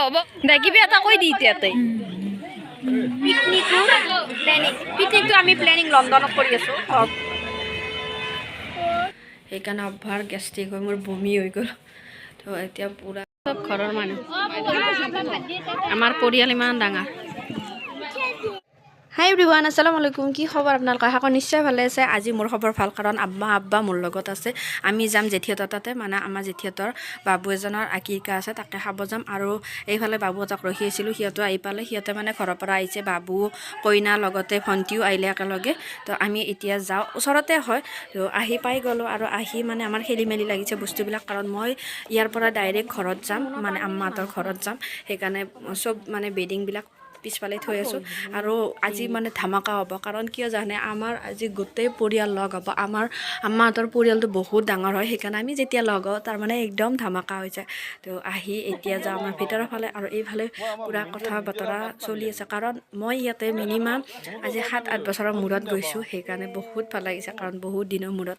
হ'ব দে কিবা এটা কৈ দি এতিয়াতে পিকনিকটো আমি প্লেনিং লণ্ডনত কৰি আছোঁ সেইকাৰণে অভাৰ গেষ্ট্ৰিক হৈ মোৰ বমি হৈ গ'ল তো এতিয়া পূৰা চব ঘৰৰ মানুহ আমাৰ পৰিয়াল ইমান ডাঙৰ হাই এভৰিৱান আসসালামু আলাইকুম কি খবৰ আপোনালোকৰ আশা কৰোঁ নিশ্চয় ভালে আছে আজি মোৰ খবৰ ভাল কাৰণ আব্বা মোৰ লগত আছে আমি যাম জেঠিহঁতৰ তাতে মানে আমাৰ জেঠিহঁতৰ বাবু এজনৰ আকিকা আছে তাকে খাব যাম আৰু এইফালে বাবুহঁতক ৰখি আছিলোঁ সিহঁতো আহি পালে সিহঁতে মানে ঘৰৰ পৰা আহিছে বাবু কইনা লগতে ভণ্টিও আহিলে একেলগে তো আমি এতিয়া যাওঁ ওচৰতে হয় তো আহি পাই গ'লোঁ আৰু আহি মানে আমাৰ খেলি মেলি লাগিছে বস্তুবিলাক কাৰণ মই ইয়াৰ পৰা ডাইৰেক্ট ঘৰত যাম মানে আম্মাহঁতৰ ঘৰত যাম সেইকাৰণে চব মানে বেডিংবিলাক পিছফালে থৈ আছোঁ আৰু আজি মানে ধামাকা হ'ব কাৰণ কিয় জানে আমাৰ আজি গোটেই পৰিয়াল লগ হ'ব আমাৰ আম্মাহঁতৰ পৰিয়ালটো বহুত ডাঙৰ হয় সেইকাৰণে আমি যেতিয়া লগ হওঁ তাৰমানে একদম ধামাকা হৈ যায় তো আহি এতিয়া যাওঁ আমাৰ ভিতৰৰ ফালে আৰু এইফালে পূৰা কথা বতৰা চলি আছে কাৰণ মই ইয়াতে মিনিমাম আজি 7-8 বছৰৰ মূৰত গৈছোঁ সেইকাৰণে বহুত ভাল লাগিছে কাৰণ বহুত দিনৰ মূৰত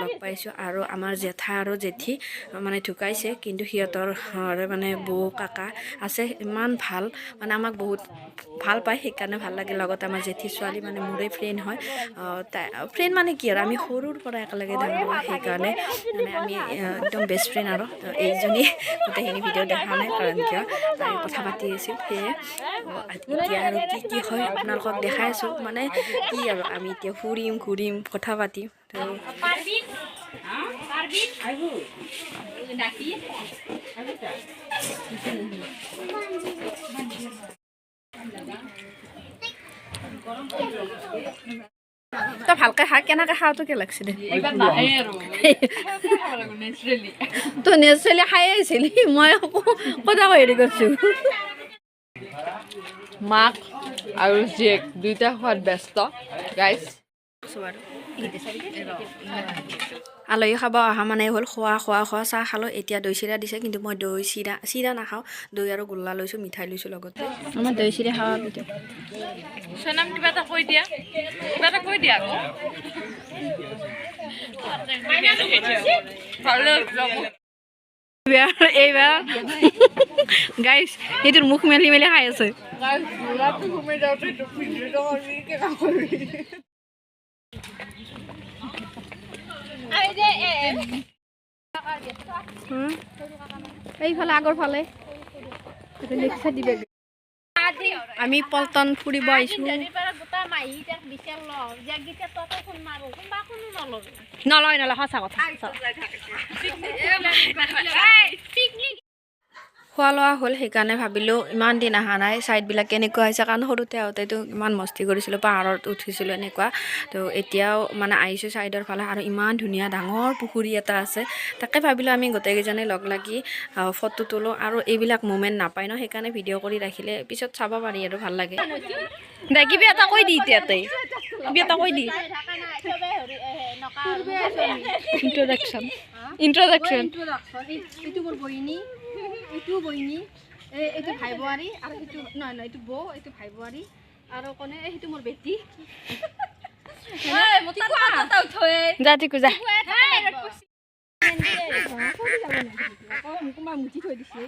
লগ পাইছোঁ আৰু আমাৰ জেঠা আৰু জেঠি মানে ঢুকাইছে কিন্তু সিহঁতৰ মানে বৌ কাকা আছে ইমান ভাল মানে আমাক বহুত ভাল পায় সেইকাৰণে ভাল লাগে লগতে আমাৰ জেঠি ছোৱালী মানে মোৰে ফ্ৰেণ্ড হয় তাই ফ্ৰেণ্ড মানে কি আৰু আমি সৰুৰ পৰা একেলগে ডাঙৰ হোৱা সেইকাৰণে মানে আমি একদম বেষ্ট ফ্ৰেণ্ড আৰু এইজনী গোটেইখিনি ভিডিঅ' দেখা নাই কাৰণ কিয় তাই কথা পাতি আছিল সেয়ে এতিয়া আৰু কি হয় আপোনালোকক দেখাই আছোঁ মানে কি আৰু আমি এতিয়া ঘূৰিম কথা পাতিম তই ভালকে খা কেনেকৈ খাওঁতো কে লাগছে দে তই নেচাৰেলি খাই আহিছিলি মই কথা কৈ হেৰি কৰিছোঁ মাক আৰু জীয়েক দুইটা খোৱাত ব্যস্ত গাইজ আলহী খাব অহা মানে হ'ল খোৱা চাহ খালোঁ এতিয়া দৈ চিৰা দিছে কিন্তু মই দৈ চিৰা নাখাওঁ দৈ আৰু গোল্লা লৈছোঁ মিঠাই লৈছোঁ লগতে আমাৰ দৈ চিৰা খাওঁ সোণাম কিবা এটা কৈ দিয়া আকৌ এইবাৰ গাইজ সেইটোৰ মুখ মেলি খাই আছে এইফালে আগৰ ফালে আমি পল্টন ফুৰিব আহিছোঁ নলয় সঁচা কথা খোৱা লোৱা হ'ল সেইকাৰণে ভাবিলোঁ ইমান দিন অহা নাই ছাইডবিলাক কেনেকুৱা হৈছে কাৰণ সৰুতে আহোঁতেতো ইমান মস্তি কৰিছিলোঁ পাহাৰত উঠিছিলোঁ এনেকুৱা তো এতিয়াও মানে আহিছোঁ ছাইডৰ ফালে আৰু ইমান ধুনীয়া ডাঙৰ পুখুৰী এটা আছে তাকে ভাবিলোঁ আমি গোটেইকেইজনে লগ লাগি ফটো তোলোঁ আৰু এইবিলাক মুমেণ্ট নাপায় ন সেইকাৰণে ভিডিঅ' কৰি ৰাখিলে পিছত চাব পাৰি আৰু ভাল লাগে দে কিবা এটা কৈ দি এতিয়াতে কিবা এটা কৈ দি ইন্ট্ৰডাকশ্যন এইটো মোৰ বহিনী এইটো বহিনী এইটো ভাই বোৱাৰী আৰু এইটো নহয় এইটো বৌ এইটো ভাই বোৱাৰী আৰু কনে সেইটো মোৰ বেটি মুঠি থৈ দিছে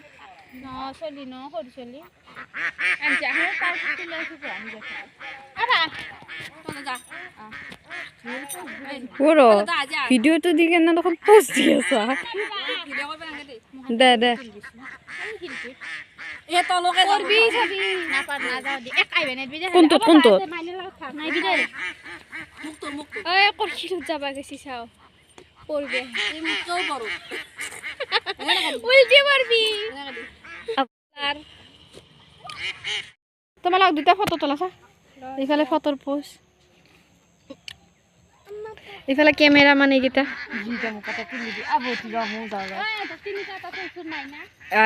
ভিডিঅ'টো দি কেনে দেখোন পোষ্ট দি আছা দে কোনটো যাবা গেছি চাও তোমালোক দুটা ফটো তোলাছা এইফালে ফটোৰ পোষ্ট এইফালে কেমেৰা মানে এইকেইটা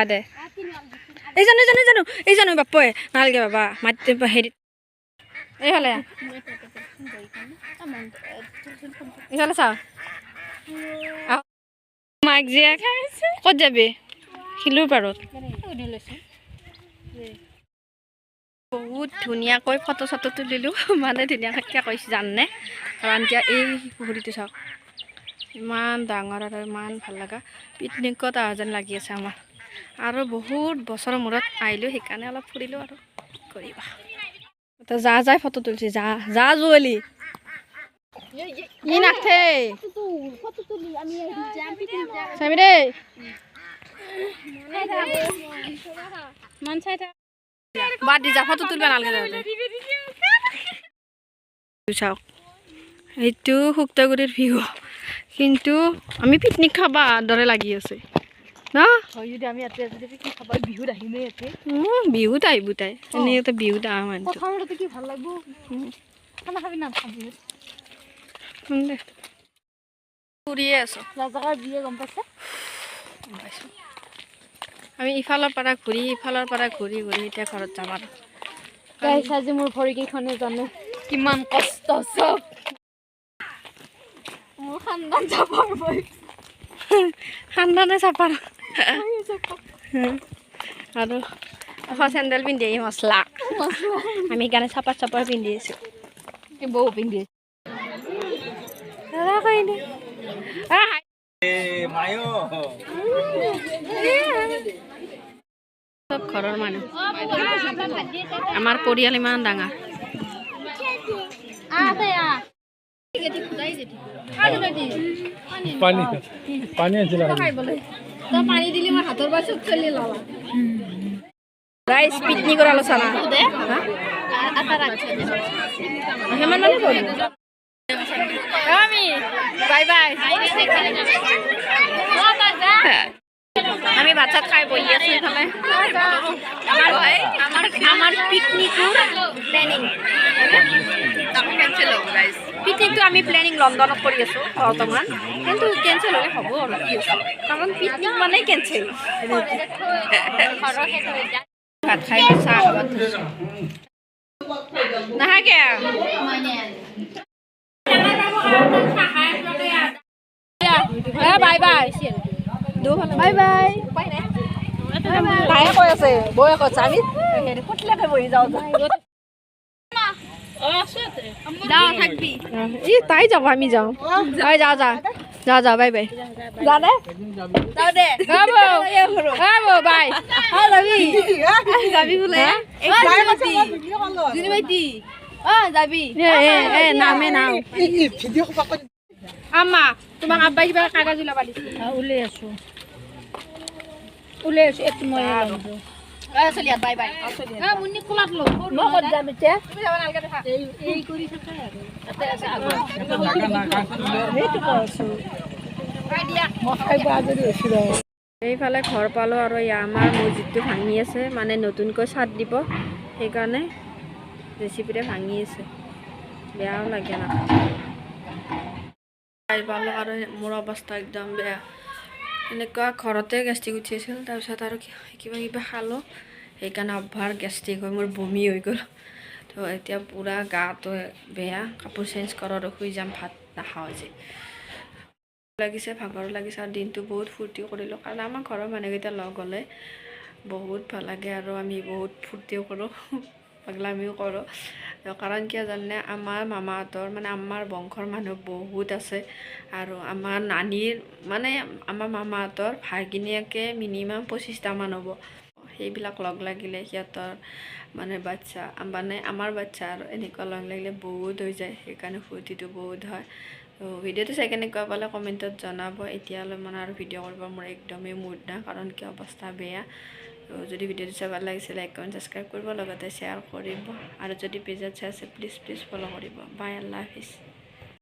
দে এই জানো বাপে নালাগে বাবা মাতি হেৰি এইফালে চাওঁ মাক জীয়েক ক'ত যাবি শিলুৰ পাৰত বহুত ধুনীয়াকৈ ফটো চটো তুলিলোঁ মানে ধুনীয়াকৈ কৈছোঁ জাননে কাৰণ কিয় এই পুখুৰীটো চাওক ইমান ডাঙৰ আৰু ইমান ভাল লগা পিকনিকত অহা যেন লাগি আছে আমাৰ আৰু বহুত বছৰৰ মূৰত আহিলোঁ সেইকাৰণে অলপ ফুৰিলোঁ আৰু কৰিবা তো যা যাই ফটো তুলছি যা যা জুৱেলি ই নাথে চাবি দেই বাদ দি যা ফটো তুলবা নালাগে চাওক এইটো শুক্তাগুৰিৰ ভিউ কিন্তু আমি পিকনিক খাবা দৰে লাগি আছে না আমি ইয়াতে যদি পিকনিক খাব বিহুত আহিমেই ইয়াতে বিহুত আহিব তাই এনেই এটা বিহুত আহা মানুহ পথাৰতে কি ভাল লাগব খানা খাবি না বিহুত ফুৰিয়ে আছো ৰাজাকাৰ বিয়ে গম পাইছে আমি ইফালৰ পৰা ঘূৰি ঘূৰি এতিয়া ঘৰত যাম আৰু গাইছ আজি মোৰ ভৰিকেইখনে জানে কিমান কষ্ট চব মোৰ খানদান চাপাৰ খানদানে চাপাৰ আৰু চেণ্ডেল পিন্ধি আহি মছলা আমি সেইকাৰণে চাপাৰ পিন্ধি আছোঁ বৌ পিন্ধি চব ঘৰৰ মানুহ আমাৰ পৰিয়াল ইমান ডাঙৰ ৰাইজ পিকনিকৰ আলোচনা বাই বাই আমি ভাত চাত খাই বহি আছো এইফালে আমাৰ পিকনিকৰ প্লেনিং পিকনিকটো আমি প্লেনিং লণ্ডনত কৰি আছোঁ বৰ্তমান কিন্তু কেঞ্চেল হ'লে হ'ব আৰু কি আছে কাৰণ পিকনিক মানে কেঞ্চেল ভাত খাই চাহ খাব নাহাকে বাই বাই বাই বাই তাইয়ে কৈ আছে বৌয়ে কৈছে আমি হেৰি কুটলাকে বহি যাওঁ ই তাই যাব আমি যাওঁ যা বাই বাই যা দে বাই যাবি বোলে যাবি নামে নাম আম্মা তোমাক আব্বাই কিবা কাগজ ওলাবা দিছে ওলাই আছো এইটো মই চলিয়া বাই বাই মুন্নি কোলাত লো মই ক'ত যাম এতিয়া তুমি যাব নালাগে দেখা এই কৰি থাকা আৰু তাতে আছে আগত সেইটো কৈছো বাই দিয়া মই খাইব আজৰি হৈছিল এইফালে ঘৰ পালোঁ আৰু আমাৰ মছজিদটো ভাঙি আছে মানে নতুনকৈ চাদ দিব সেইকাৰণে জেচিপিৰে ভাঙি আছে বেয়াও লাগে না পালোঁ আৰু মোৰ অৱস্থা একদম বেয়া এনেকুৱা ঘৰতে গেষ্ট্ৰিক উঠি আছিল তাৰপিছত আৰু কিবা খালোঁ সেইকাৰণে অভাৰ গেষ্ট্ৰিক হৈ মোৰ বমি হৈ গ'ল তো এতিয়া পূৰা গাটো বেয়া কাপোৰ চেঞ্জ কৰোঁ আৰু শুই যাম ভাত নাখাওঁ আজি লাগিছে ভাগৰো লাগিছে আৰু দিনটো বহুত ফূৰ্তি কৰিলোঁ কাৰণ আমাৰ ঘৰৰ মানুহকেইটা লগ হ'লে বহুত ভাল লাগে আৰু আমি বহুত ফূৰ্তিও কৰোঁ পাগলামিও কৰোঁ কাৰণ কিয় জানে আমাৰ মামাহঁতৰ মানে আমাৰ বংশৰ মানুহ বহুত আছে আৰু আমাৰ নানীৰ মানে আমাৰ মামাহঁতৰ ভাগিনীয়েকে মিনিমাম 25টামান হ'ব সেইবিলাক লগ লাগিলে সিহঁতৰ মানে বাচ্চা মানে আমাৰ বাচ্চা আৰু এনেকুৱা লগ লাগিলে বহুত হৈ যায় সেইকাৰণে ফূৰ্তিটো বহুত হয় তো ভিডিঅ'টো চাই কেনেকুৱা পালে কমেণ্টত জনাব এতিয়ালৈ মানে আৰু ভিডিঅ' কৰিব মোৰ একদমেই মুড নাই কাৰণ কি অৱস্থা বেয়া তো যদি ভিডিঅ'টো চাই ভাল লাগিছে লাইক কমেণ্ট ছাবস্ক্ৰাইব কৰিব লগতে শ্বেয়াৰ কৰিব আৰু যদি পেজত চাই আছে প্লিজ ফ'ল' কৰিব বাই আল্লাহ হাফিজ